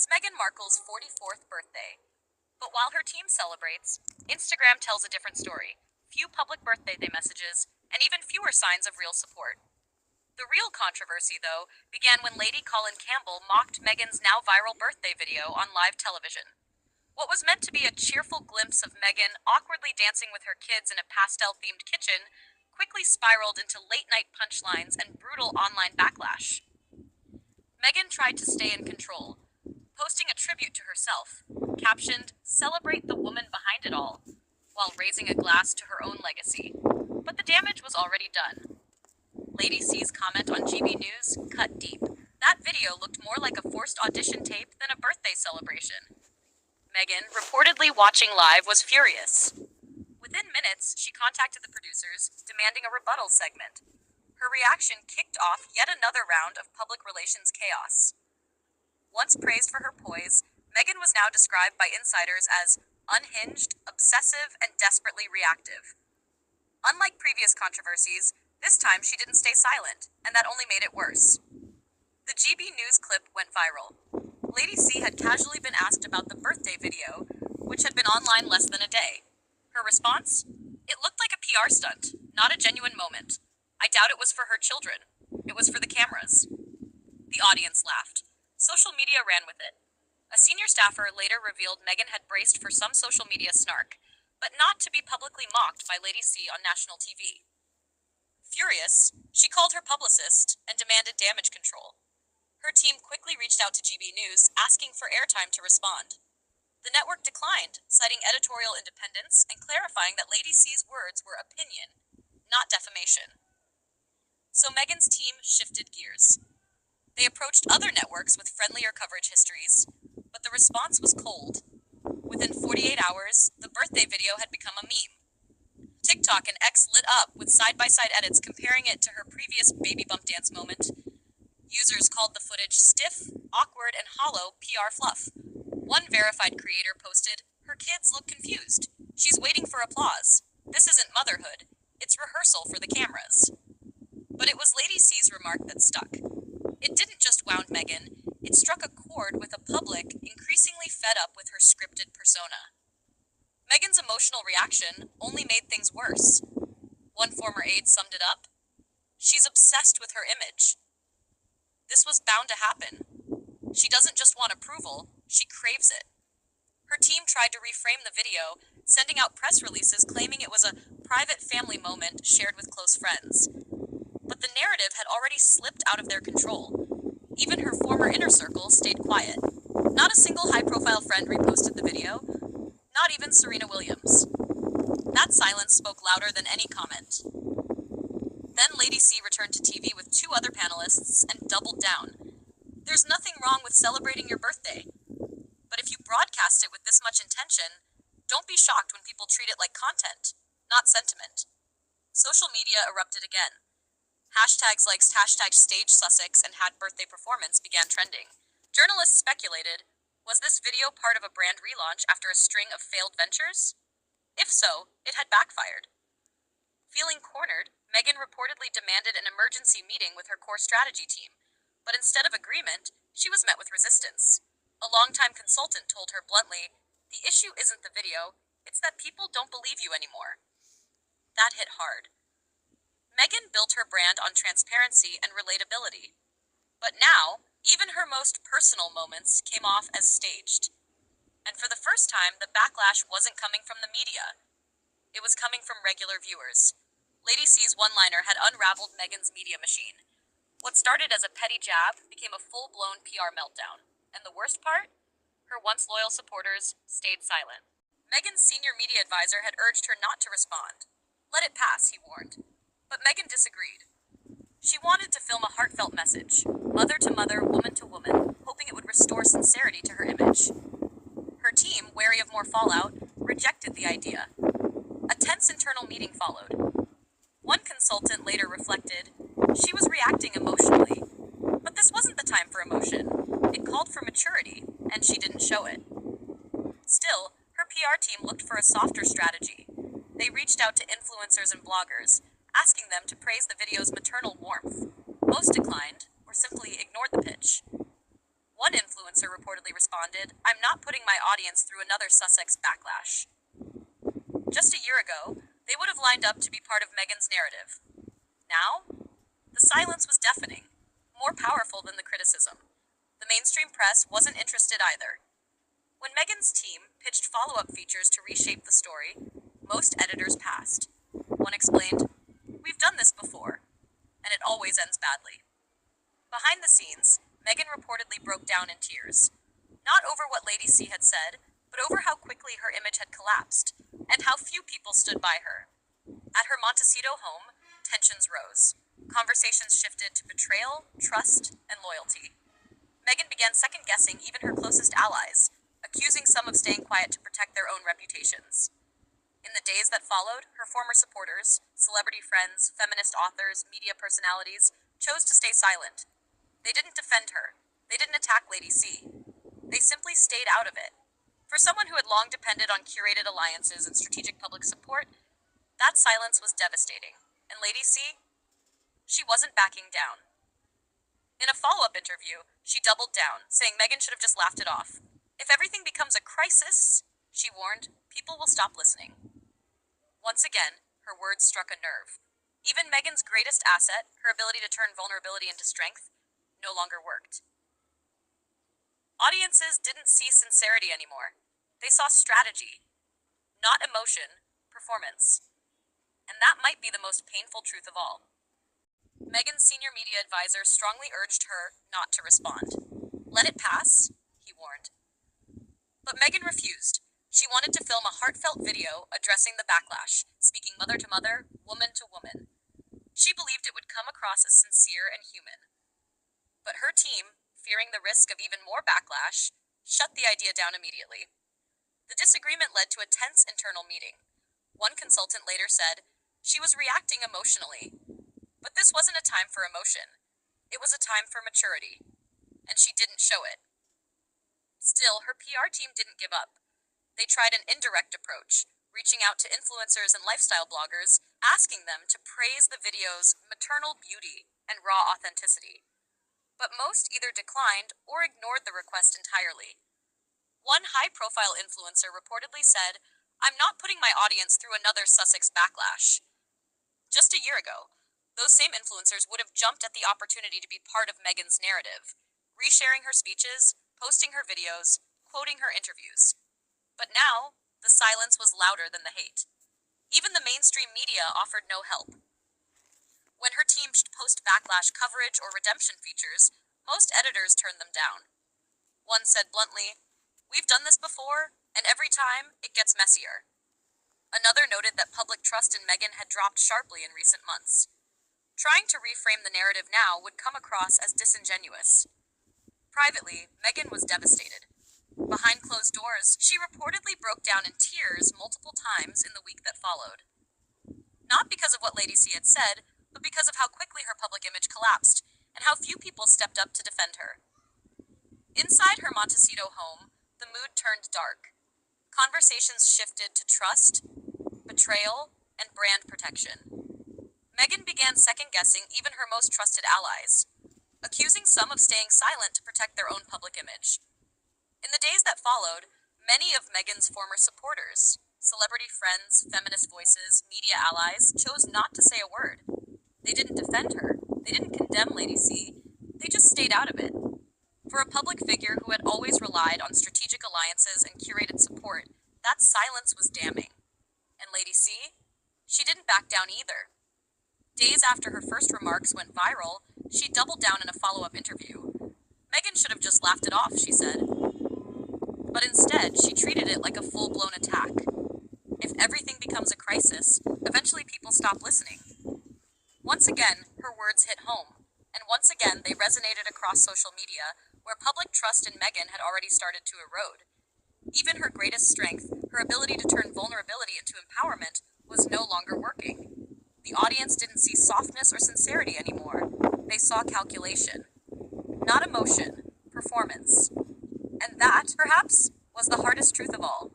It's Meghan Markle's 44th birthday. But while her team celebrates, Instagram tells a different story. Few public birthday messages, and even fewer signs of real support. The real controversy, though, began when Lady Colin Campbell mocked Meghan's now viral birthday video on live television. What was meant to be a cheerful glimpse of Meghan awkwardly dancing with her kids in a pastel-themed kitchen quickly spiraled into late-night punchlines and brutal online backlash. Meghan tried to stay in control, posting a tribute to herself, captioned, "Celebrate the woman behind it all," while raising a glass to her own legacy. But the damage was already done. Lady C's comment on GB News cut deep. That video looked more like a forced audition tape than a birthday celebration. Meghan, reportedly watching live, was furious. Within minutes, she contacted the producers, demanding a rebuttal segment. Her reaction kicked off yet another round of public relations chaos. Once praised for her poise, Meghan was now described by insiders as unhinged, obsessive, and desperately reactive. Unlike previous controversies, this time she didn't stay silent, and that only made it worse. The GB News clip went viral. Lady C had casually been asked about the birthday video, which had been online less than a day. Her response? "It looked like a PR stunt, not a genuine moment. I doubt it was for her children. It was for the cameras." The audience laughed. Social media ran with it. A senior staffer later revealed Meghan had braced for some social media snark, but not to be publicly mocked by Lady C on national TV. Furious, she called her publicist and demanded damage control. Her team quickly reached out to GB News, asking for airtime to respond. The network declined, citing editorial independence and clarifying that Lady C's words were opinion, not defamation. So Meghan's team shifted gears. They approached other networks with friendlier coverage histories, but the response was cold. Within 48 hours, the birthday video had become a meme. TikTok and X lit up with side-by-side edits comparing it to her previous baby bump dance moment. Users called the footage stiff, awkward, and hollow PR fluff. One verified creator posted, "Her kids look confused. She's waiting for applause. This isn't motherhood. It's rehearsal for the cameras." But it was Lady C's remark that stuck. It didn't just wound Meghan, it struck a chord with a public increasingly fed up with her scripted persona. Meghan's emotional reaction only made things worse. One former aide summed it up. "She's obsessed with her image." This was bound to happen. She doesn't just want approval, she craves it. Her team tried to reframe the video, sending out press releases claiming it was a private family moment shared with close friends. But the narrative had already slipped out of their control. Even her former inner circle stayed quiet. Not a single high-profile friend reposted the video, not even Serena Williams. That silence spoke louder than any comment. Then Lady C returned to TV with two other panelists and doubled down. "There's nothing wrong with celebrating your birthday. But if you broadcast it with this much intention, don't be shocked when people treat it like content, not sentiment." Social media erupted again. Hashtags like #StageSussex and had birthday performance began trending. Journalists speculated, was this video part of a brand relaunch after a string of failed ventures? If so, it had backfired. Feeling cornered, Meghan reportedly demanded an emergency meeting with her core strategy team, but instead of agreement, she was met with resistance. A longtime consultant told her bluntly, "The issue isn't the video, it's that people don't believe you anymore." That hit hard. Meghan built her brand on transparency and relatability. But now, even her most personal moments came off as staged. And for the first time, the backlash wasn't coming from the media. It was coming from regular viewers. Lady C's one-liner had unraveled Meghan's media machine. What started as a petty jab became a full-blown PR meltdown. And the worst part? Her once loyal supporters stayed silent. Meghan's senior media advisor had urged her not to respond. "Let it pass," he warned. But Meghan disagreed. She wanted to film a heartfelt message, mother to mother, woman to woman, hoping it would restore sincerity to her image. Her team, wary of more fallout, rejected the idea. A tense internal meeting followed. One consultant later reflected, "She was reacting emotionally. But this wasn't the time for emotion. It called for maturity, and she didn't show it." Still, her PR team looked for a softer strategy. They reached out to influencers and bloggers, asking them to praise the video's maternal warmth. Most declined, or simply ignored the pitch. One influencer reportedly responded, "I'm not putting my audience through another Sussex backlash." Just a year ago, they would have lined up to be part of Meghan's narrative. Now, the silence was deafening, more powerful than the criticism. The mainstream press wasn't interested either. When Meghan's team pitched follow-up features to reshape the story, most editors passed. One explained, "We've done this before, and it always ends badly." Behind the scenes, Meghan reportedly broke down in tears. Not over what Lady C had said, but over how quickly her image had collapsed, and how few people stood by her. At her Montecito home, tensions rose. Conversations shifted to betrayal, trust, and loyalty. Meghan began second-guessing even her closest allies, accusing some of staying quiet to protect their own reputations. In the days that followed, her former supporters, celebrity friends, feminist authors, media personalities, chose to stay silent. They didn't defend her. They didn't attack Lady C. They simply stayed out of it. For someone who had long depended on curated alliances and strategic public support, that silence was devastating. And Lady C? She wasn't backing down. In a follow-up interview, she doubled down, saying Meghan should have just laughed it off. "If everything becomes a crisis," she warned, "people will stop listening." Once again, her words struck a nerve. Even Meghan's greatest asset, her ability to turn vulnerability into strength, no longer worked. Audiences didn't see sincerity anymore. They saw strategy, not emotion, performance. And that might be the most painful truth of all. Meghan's senior media advisor strongly urged her not to respond. "Let it pass," he warned. But Meghan refused. She wanted to film a heartfelt video addressing the backlash, speaking mother to mother, woman to woman. She believed it would come across as sincere and human. But her team, fearing the risk of even more backlash, shut the idea down immediately. The disagreement led to a tense internal meeting. One consultant later said, "She was reacting emotionally." But this wasn't a time for emotion. It was a time for maturity. And she didn't show it. Still, her PR team didn't give up. They tried an indirect approach, reaching out to influencers and lifestyle bloggers, asking them to praise the video's maternal beauty and raw authenticity. But most either declined or ignored the request entirely. One high-profile influencer reportedly said, "I'm not putting my audience through another Sussex backlash." Just a year ago, those same influencers would have jumped at the opportunity to be part of Meghan's narrative, resharing her speeches, posting her videos, quoting her interviews. But now, the silence was louder than the hate. Even the mainstream media offered no help. When her team should post backlash coverage or redemption features, most editors turned them down. One said bluntly, "We've done this before, and every time, it gets messier." Another noted that public trust in Meghan had dropped sharply in recent months. Trying to reframe the narrative now would come across as disingenuous. Privately, Meghan was devastated. Behind closed doors, she reportedly broke down in tears multiple times in the week that followed. Not because of what Lady C had said, but because of how quickly her public image collapsed, and how few people stepped up to defend her. Inside her Montecito home, the mood turned dark. Conversations shifted to trust, betrayal, and brand protection. Meghan began second-guessing even her most trusted allies, accusing some of staying silent to protect their own public image. In the days that followed, many of Meghan's former supporters, celebrity friends, feminist voices, media allies, chose not to say a word. They didn't defend her. They didn't condemn Lady C. They just stayed out of it. For a public figure who had always relied on strategic alliances and curated support, that silence was damning. And Lady C? She didn't back down either. Days after her first remarks went viral, she doubled down in a follow-up interview. Meghan should have just laughed it off, she said. But instead, she treated it like a full-blown attack. If everything becomes a crisis, eventually people stop listening. Once again, her words hit home, and once again they resonated across social media, where public trust in Meghan had already started to erode. Even her greatest strength, her ability to turn vulnerability into empowerment, was no longer working. The audience didn't see softness or sincerity anymore. They saw calculation. Not emotion, performance. And that, perhaps, was the hardest truth of all.